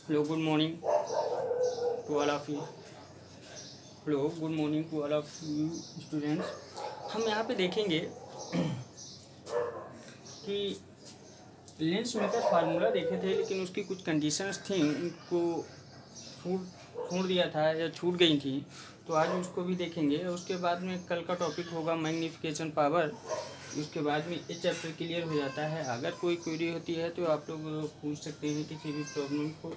Hello, good morning to all of you. Hello, good morning to all of you students. हम यहाँ पे देखेंगे कि लेंस मेकर फार्मूला देखे थे, लेकिन उसकी कुछ कंडीशंस थी, उनको छोड़ दिया था या छूट गई थी, तो आज उसको भी देखेंगे। उसके बाद में कल का टॉपिक होगा मैग्नीफिकेशन पावर। उसके बाद में ये चैप्टर क्लियर हो जाता है। अगर कोई क्वेरी होती है तो आप लोग पूछ सकते हैं किसी भी प्रॉब्लम को।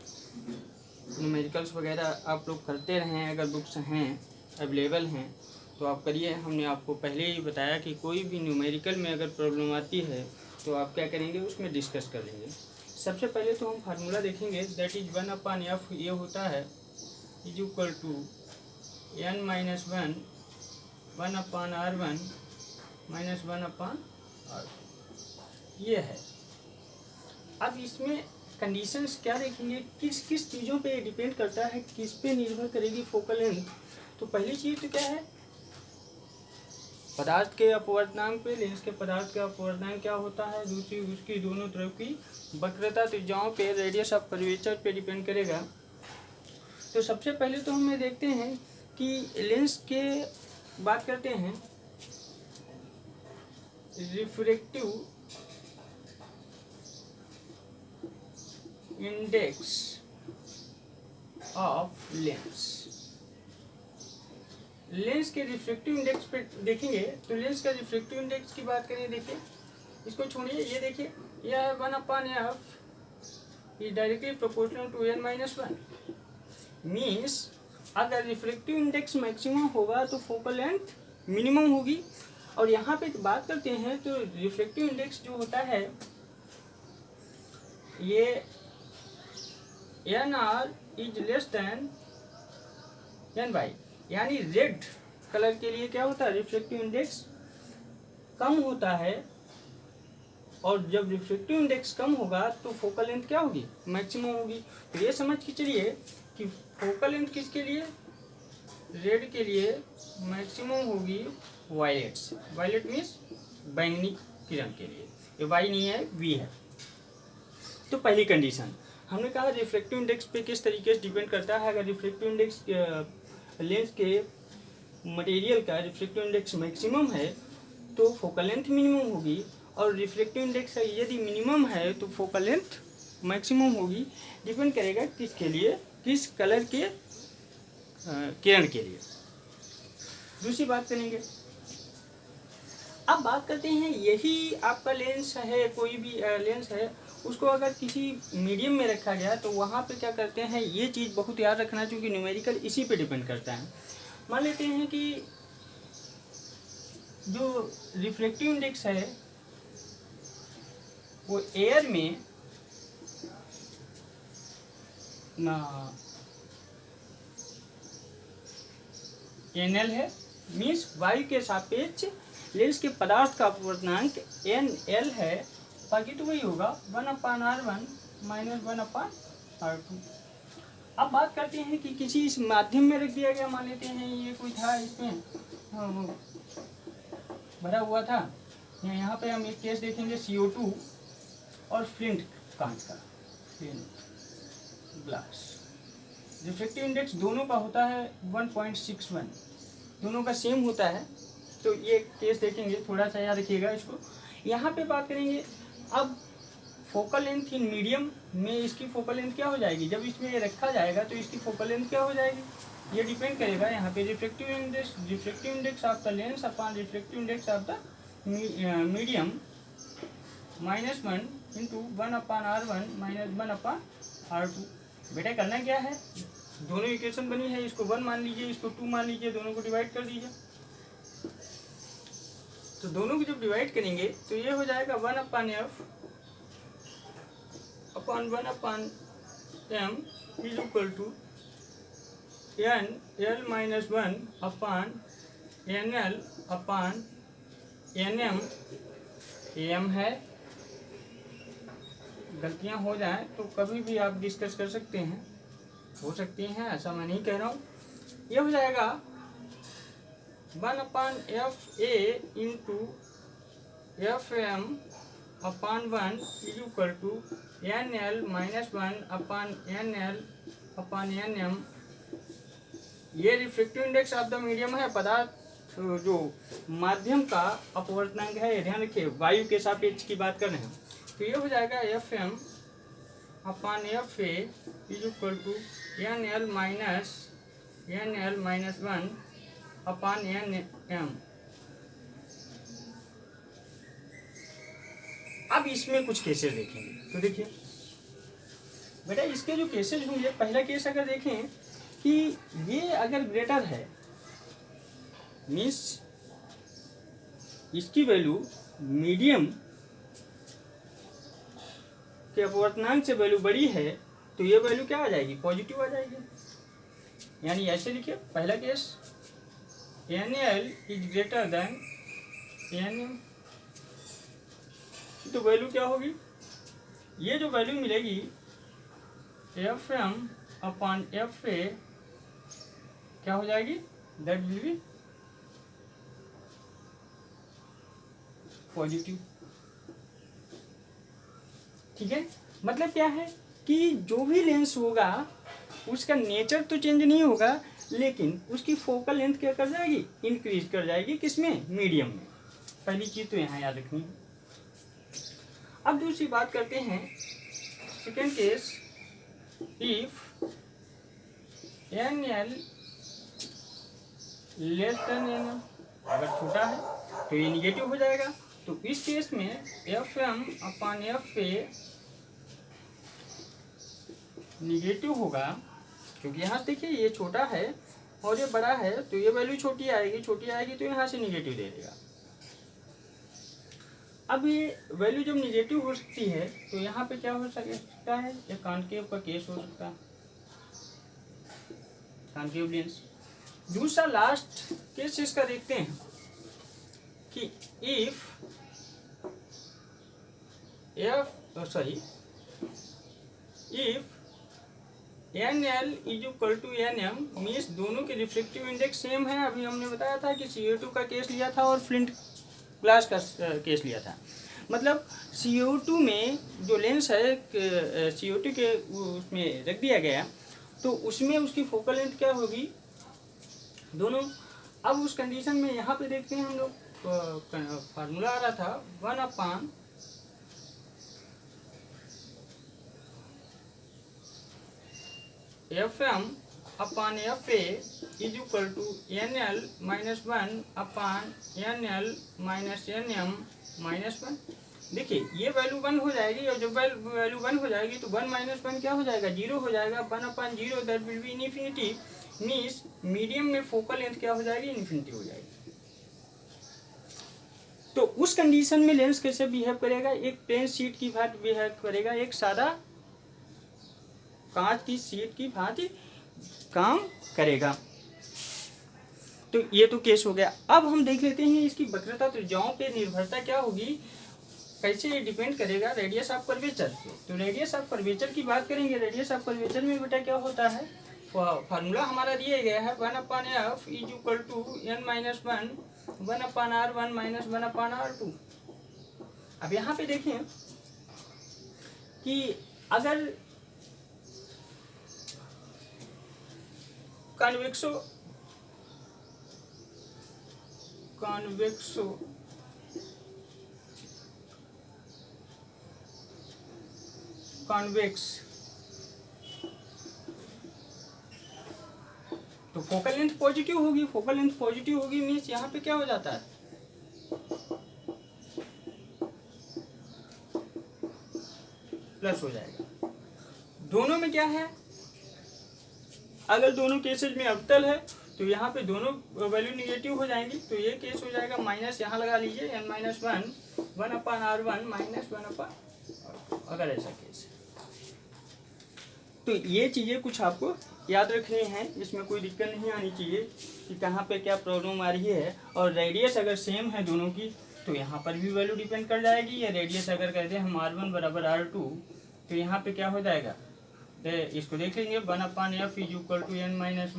न्यूमेरिकल्स वगैरह आप लोग करते रहें, अगर बुक्स हैं अवेलेबल हैं तो आप करिए। हमने आपको पहले ही बताया कि कोई भी न्यूमेरिकल में अगर प्रॉब्लम आती है तो आप क्या करेंगे, उसमें डिस्कस कर लेंगे। सबसे पहले तो हम फार्मूला देखेंगे, दैट इज 1/f। ये होता है is equal to n-1 1/r1 minus 1/r। ये है। अब इसमें कंडीशंस क्या देखेंगे, किस किस चीज़ों पे डिपेंड करता है, किस पे निर्भर करेगी फोकल लेंथ। तो पहली चीज़ तो क्या है, पदार्थ के अपवर्तनांक पे, लेंस के पदार्थ का अपवर्तनांक क्या होता है। दूसरी उसकी दोनों तरफ की वक्रता त्रिज्याओं पे, रेडियस ऑफ कर्वेचर पे डिपेंड करेगा। तो सबसे पहले तो हम ये देखते हैं कि लेंस के बात करते हैं refractive index of lens. Lens के रिफ्रैक्टिव इंडेक्स पे देखेंगे तो लेंस का रिफ्रैक्टिव इंडेक्स की बात करें, देखिए इसको छोड़िए, ये देखिए यह 1/f is directly proportional to n-1। Means अगर रिफ्रैक्टिव इंडेक्स मैक्सिमम होगा तो फोकल लेंथ मिनिमम होगी। और यहाँ पे बात करते हैं तो रिफ्रैक्टिव इंडेक्स जो होता है ये nr is less than n/, यानी रेड कलर के लिए क्या होता है, रिफ्रैक्टिव इंडेक्स कम होता है। और जब रिफ्रैक्टिव इंडेक्स कम होगा तो फोकल लेंथ क्या होगी, मैक्सिमम होगी। तो ये समझ के चलिए कि फोकल लेंथ किसके लिए, रेड के लिए मैक्सिमम होगी वायलेट से। वायलेट मीन्स बैंगनी किरण के लिए। ये वाई नहीं है, वी है। तो पहली कंडीशन हमने कहा रिफ्रैक्टिव इंडेक्स पे किस तरीके से डिपेंड करता है। अगर रिफ्रैक्टिव इंडेक्स लेंस के मटेरियल का रिफ्रैक्टिव इंडेक्स मैक्सिमम है तो फोकल लेंथ मिनिमम होगी। और रिफ्रैक्टिव इंडेक्स यदि मिनिमम है तो फोकल लेंथ मैक्सिमम होगी। डिपेंड करेगा किसके लिए, किस कलर के किरण के लिए। दूसरी बात करेंगे, अब बात करते हैं यही आपका लेंस है, कोई भी लेंस है, उसको अगर किसी मीडियम में रखा गया तो वहाँ पे क्या करते हैं, ये चीज़ बहुत याद रखना क्योंकि न्यूमेरिकल इसी पे डिपेंड करता है। मान लेते हैं कि जो रिफ्रैक्टिव इंडेक्स है वो एयर में ना NL है, मीन्स वायु के सापेक्ष लेंस के पदार्थ का अपवर्तनांक NL है। बाकी तो वही होगा 1/r1 माइनस 1/r2। अब बात करते हैं कि किसी इस माध्यम में रख दिया गया, मान लेते हैं ये कोई था, इसमें भरा हुआ था। यहाँ पे हम एक केस देखेंगे CO2 और फ्लिंट कांच का, ग्लास। रिफ्रैक्टिव इंडेक्स दोनों का होता है 1.61, दोनों का सेम होता है। तो ये केस देखेंगे, थोड़ा सा याद रखिएगा इसको। यहाँ पे बात करेंगे अब फोकल लेंथ इन मीडियम में, इसकी फोकल लेंथ क्या हो जाएगी, जब इसमें रखा जाएगा तो इसकी फोकल लेंथ क्या हो जाएगी, ये डिपेंड करेगा यहाँ पे refractive index of the lens upon refractive index of the medium -1 into 1/r1 minus 1/r2। बेटा करना क्या है, दोनों इक्वेशन बनी है, इसको 1 मान लीजिए, इसको 2 मान लीजिए, दोनों को डिवाइड कर दीजिए। तो दोनों को जब डिवाइड करेंगे तो ये हो जाएगा 1/f upon 1/m is equal to n(l-1) upon nl upon nm। m है, गलतियां हो जाएं तो कभी भी आप डिस्कस कर सकते हैं, हो सकती हैं, ऐसा मैं नहीं कह रहा हूँ। ये हो जाएगा 1/fa into fm upon 1 is equal to N L minus 1 upon N L upon N M. ये reflective index of the medium है, पदार्थ जो माध्यम का अपवर्तनांक है। ध्यान रखिए वायु के सापेक्ष की बात कर रहे हैं, तो ये हो जाएगा F M upon F A is equal to N L minus 1 upon N M. अब इसमें कुछ केसेस देखेंगे, तो देखिए बेटा इसके जो केसेस होंगे, पहला केस अगर देखें कि ये अगर ग्रेटर है, मीन्स इसकी वैल्यू मीडियम के अपवर्तनांक से वैल्यू बड़ी है, तो ये वैल्यू क्या आ जाएगी, पॉजिटिव आ जाएगी। यानी ऐसे लिखिए पहला case N L is greater than N M, तो वैल्यू क्या होगी, ये जो वैल्यू मिलेगी F M upon F A क्या हो जाएगी, दैट विल बी पॉजिटिव। ठीक है, मतलब क्या है कि जो भी लेंस होगा उसका नेचर तो चेंज नहीं होगा, लेकिन उसकी फोकल लेंथ क्या कर जाएगी, इंक्रीज कर जाएगी, किसमें, मीडियम में। पहली चीज तो यहाँ याद रखनी है। अब दूसरी बात करते हैं, second case, if N L less than N M, अगर छोटा है तो ये निगेटिव हो जाएगा। तो इस केस में F M upon F A negative होगा, क्योंकि यहाँ देखिए ये छोटा है और ये बड़ा है, तो ये वैल्यू छोटी आएगी तो यहाँ से निगेटिव दे देगा। अब ये वैल्यू जब निगेटिव हो सकती है तो यहाँ पे क्या हो सकता है, ये कॉन्केव का केस हो सकता है, कॉन्केव लेंस। दूसरा लास्ट केस इसका देखते हैं कि if N L is equal to N M, means दोनों के रिफ्लेक्टिव इंडेक्स सेम है। अभी हमने बताया था कि CO2 का केस लिया था और फ्लिंट ग्लास का केस लिया था। मतलब CO2 में जो लेंस है CO2 के उसमें रख दिया गया, तो उसमें उसकी फोकल लेंथ क्या होगी, दोनों। अब उस कंडीशन में यहाँ पे देखते हैं हम लोग, फार्मूला आ रहा था 1 upon F M upon F A is equal to N L minus 1 upon N L minus N M minus 1। देखिए ये वैल्यू 1 हो जाएगी, और जब वैल्यू 1 हो जाएगी तो 1 माइनस 1 क्या हो जाएगा, 0 हो जाएगा। 1 upon 0 that will B infinity, means medium में फोकल लेंथ क्या हो जाएगी, इन्फिनिटी हो जाएगी। तो उस कंडीशन में लेंस कैसे बिहेव करेगा, एक प्लेन शीट की भांति बिहेव करेगा, एक सादा कांच की शीट की भांति काम करेगा। तो ये तो केस हो गया। अब हम देख लेते हैं इसकी वक्रता त्रिज्याओं पे निर्भरता क्या होगी, कैसे ये डिपेंड करेगा रेडियस ऑफ कर्वेचर पे। तो रेडियस ऑफ कर्वेचर की बात करेंगे। रेडियस ऑफ कर्वेचर में बेटा क्या होता है, फार्मूला हमारा दिया गया है 1 upon F is equal to N minus 1 upon R 1 minus 1 upon R 2। अब यहाँ पे देखें कि अगर कॉन्वेक्स तो फोकल लेंथ पॉजिटिव होगी। फोकल लेंथ पॉजिटिव होगी मीन्स यहाँ पे क्या हो जाता है, प्लस हो जाएगा। दोनों में क्या है, अगर दोनों केसेज में अवतल है तो यहाँ पे दोनों वैल्यू निगेटिव हो जाएंगी, तो ये केस हो जाएगा माइनस, यहाँ लगा लीजिए N minus 1 upon R 1 minus 1 upon, अगर ऐसा केस है। तो ये चीज़ें कुछ आपको याद रखनी है, इसमें कोई दिक्कत नहीं आनी चाहिए कि कहाँ पे क्या प्रॉब्लम आ रही है। और रेडियस अगर सेम है दोनों की तो यहाँ पर भी वैल्यू डिपेंड कर जाएगी। या रेडियस अगर कहते हैं हम R1 बराबर R2, तो यहाँ पे क्या हो जाएगा, इसको देख लेंगे 1 upon F is equal to N minus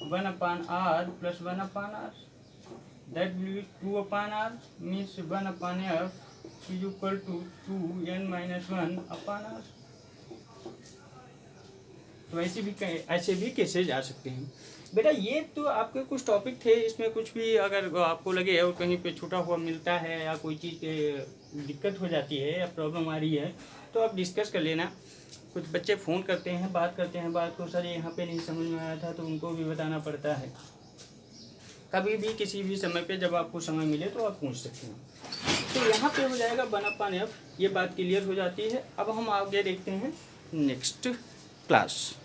1 upon R plus 1 upon R, that will be 2 upon R, means 1 upon F is equal to 2n-1 अपॉन r। तो ऐसे भी केसेज आ सकते हैं। बेटा ये तो आपके कुछ टॉपिक थे, इसमें कुछ भी अगर आपको लगे और कहीं पे छूटा हुआ मिलता है या कोई चीज़ दिक्कत हो जाती है या प्रॉब्लम आ रही है तो आप डिस्कस कर लेना। कुछ बच्चे फ़ोन करते हैं, बात करते हैं, बात को सर यहाँ पे नहीं समझ में आया था, तो उनको भी बताना पड़ता है। कभी भी किसी भी समय पे जब आपको समय मिले तो आप पूछ सकते हैं। तो यहाँ पे हो जाएगा 1/f, ये बात क्लियर हो जाती है। अब हम आगे देखते हैं नेक्स्ट क्लास।